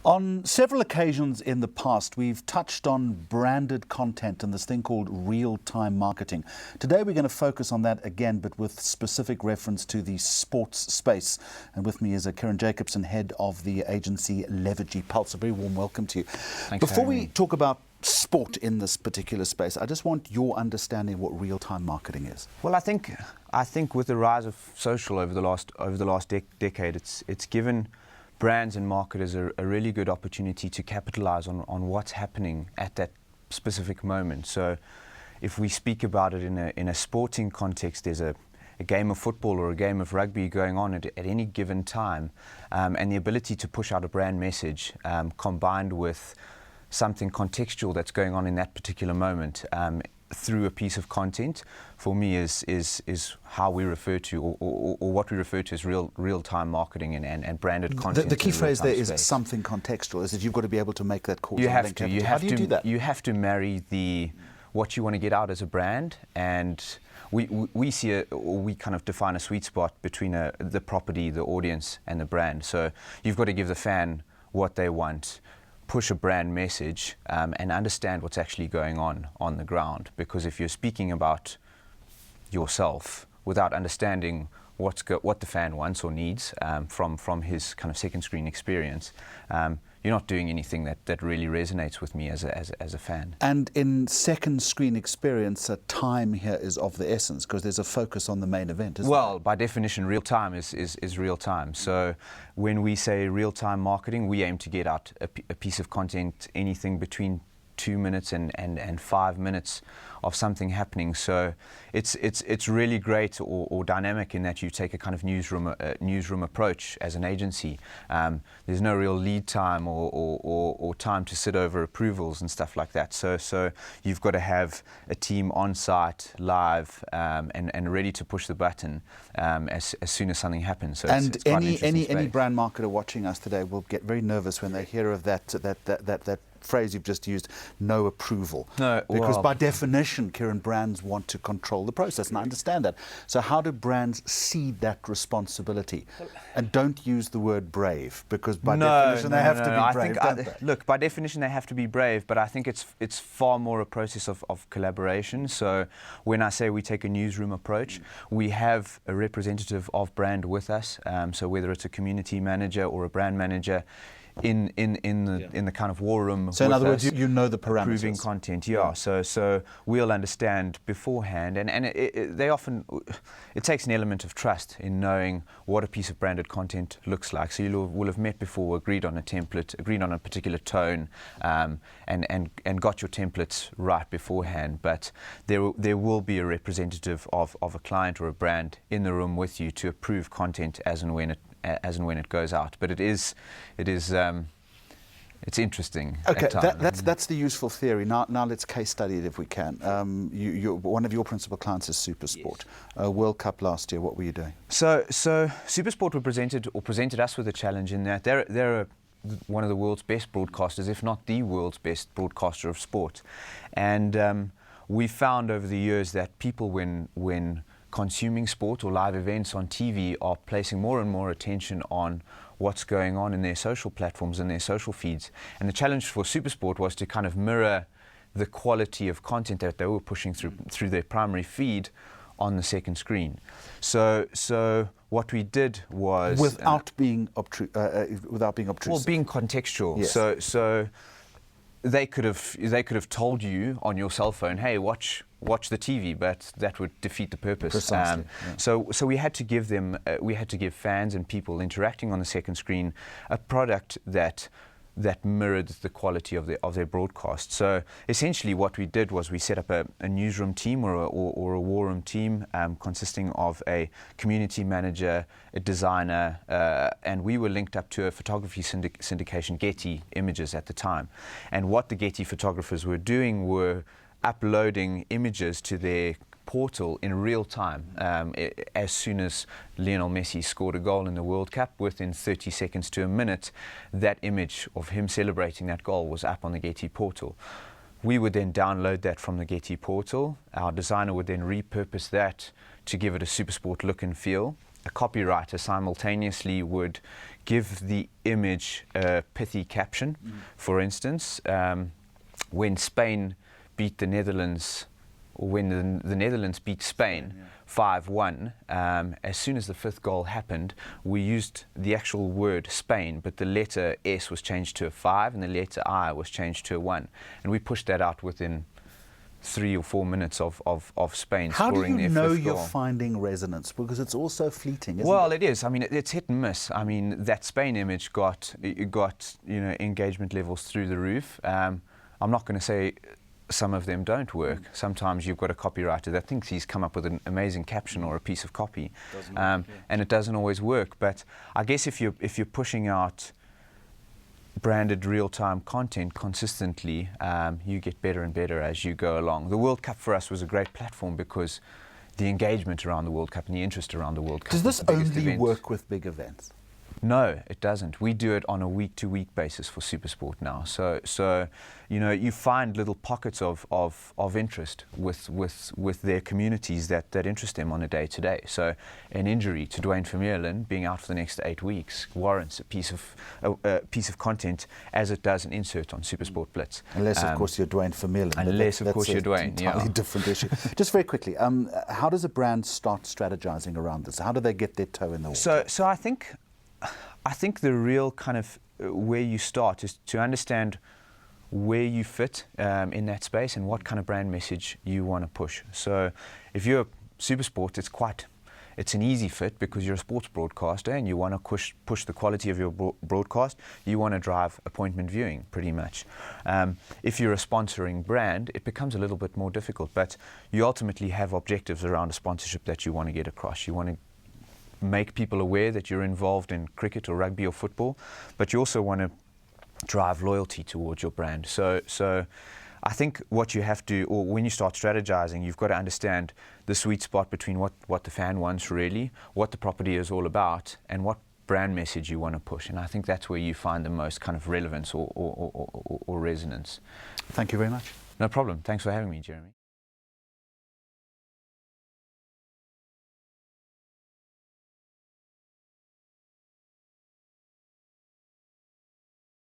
On several occasions in the past, we've touched on branded content and this thing called real-time marketing. Today we're going to focus on that again, but with specific reference to the sports space. And with me is Kieren Jacobsen, head of the agency Levergy Pulse. A very warm welcome to you. Thanks. Before we talk about sport in this particular space, I just want your understanding of what real-time marketing is. Well, I think with the rise of social over the last decade, it's given brands and marketers a really good opportunity to capitalize on what's happening at that specific moment. So if we speak about it in a sporting context, there's a game of football or a game of rugby going on at any given time, and the ability to push out a brand message combined with something contextual that's going on in that particular moment through a piece of content, for me is how we refer to or what we refer to as real-time marketing and branded content. The key phrase there is something contextual, is that you've got to be able to make that call. You have to. How do you do that? You have to marry what you want to get out as a brand, and we kind of define a sweet spot between the property, the audience, and the brand. So you've got to give the fan what they want, push a brand message, and understand what's actually going on the ground. Because if you're speaking about yourself without understanding what the fan wants or needs from his kind of second screen experience, you're not doing anything that really resonates with me as a fan. And in second screen experience, time here is of the essence, because there's a focus on the main event, isn't Well, by definition, real time is real time. So when we say real time marketing, we aim to get out a piece of content, anything between 2 minutes and 5 minutes of something happening. So it's really great or dynamic in that you take a kind of newsroom approach as an agency. There's no real lead time or time to sit over approvals and stuff like that. So you've got to have a team on site, live, and ready to push the button as soon as something happens. So and it's quite an interesting any space. brand marketer watching us today will get very nervous when they hear of that phrase you've just used, no approval. No, because well, by definition, Kieren, brands want to control the process, and I understand that. So how do brands cede that responsibility? And don't use the word brave, because by definition they have to be brave, don't they? Look, by definition they have to be brave, but I think it's far more a process of collaboration. So when I say we take a newsroom approach, we have a representative of brand with us. So whether it's a community manager or a brand manager, in the kind of war room. So in other words, you know the parameters. Approving content, yeah. So we'll understand beforehand, and it takes an element of trust in knowing what a piece of branded content looks like. So you will have met before, agreed on a template, agreed on a particular tone, and got your templates right beforehand. But there will be a representative of a client or a brand in the room with you to approve content as and when it goes out. But it's interesting. Okay, that's the useful theory. Now let's case study it if we can. One of your principal clients is Supersport. World Cup last year. What were you doing? So Supersport presented us with a challenge in that they're one of the world's best broadcasters, if not the world's best broadcaster of sport. And we found over the years that people, when consuming sport or live events on TV, are placing more and more attention on what's going on in their social platforms and their social feeds. And the challenge for Supersport was to kind of mirror the quality of content that they were pushing through their primary feed on the second screen. So what we did was without being obtrusive. Well, being contextual. Yes. So they could have told you on your cell phone, hey, watch the TV, but that would defeat the purpose. Precisely. So we had to give them, fans and people interacting on the second screen a product that mirrored the quality of their broadcast. So essentially what we did was we set up a newsroom team or a war room team consisting of a community manager, a designer, and we were linked up to a photography syndication, Getty Images at the time. And what the Getty photographers were doing were uploading images to their portal in real time. As soon as Lionel Messi scored a goal in the World Cup, within 30 seconds to a minute, that image of him celebrating that goal was up on the Getty portal. We would then download that from the Getty portal. Our designer would then repurpose that to give it a Supersport look and feel. a copywriter simultaneously would give the image a pithy caption. For instance, when Spain beat the Netherlands, or when the Netherlands beat Spain 5-1, as soon as the fifth goal happened, we used the actual word Spain, but the letter S was changed to a 5 and the letter I was changed to a 1. And we pushed that out within 3 or 4 minutes of Spain scoring their fifth goal. How do you know you're finding resonance? Because it's also fleeting, isn't it? Well, it is. I mean, it's hit and miss. I mean, that Spain image got engagement levels through the roof. I'm not going to say some of them don't work. Sometimes you've got a copywriter that thinks he's come up with an amazing caption or a piece of copy, and it doesn't always work. But I guess if you're pushing out branded real-time content consistently, you get better and better as you go along. The World Cup for us was a great platform because the engagement around the World Cup and the interest around the World Cup. Does this only work with big events? No, it doesn't. We do it on a week-to-week basis for SuperSport now. So you find little pockets of interest with their communities that interest them on a day-to-day. So an injury to Dwayne Vermeulen being out for the next 8 weeks warrants a piece of content, as it does an insert on SuperSport Blitz. Unless, of course, you're Dwayne Vermeulen. Unless, of course, you're Dwayne. That's an entirely different issue. Just very quickly, how does a brand start strategizing around this? How do they get their toe in the water? So I think the real kind of where you start is to understand where you fit in that space and what kind of brand message you want to push. So if you're SuperSport, it's an easy fit because you're a sports broadcaster and you want to push the quality of your broadcast. You want to drive appointment viewing, pretty much. If you're a sponsoring brand, it becomes a little bit more difficult, but you ultimately have objectives around a sponsorship that you want to get across. You want to make people aware that you're involved in cricket or rugby or football, but you also want to drive loyalty towards your brand. So I think what you have to, or when you start strategizing, you've got to understand the sweet spot between what the fan wants really, what the property is all about, and what brand message you want to push. And I think that's where you find the most kind of relevance or resonance. Thank you very much. No problem. Thanks for having me, Jeremy.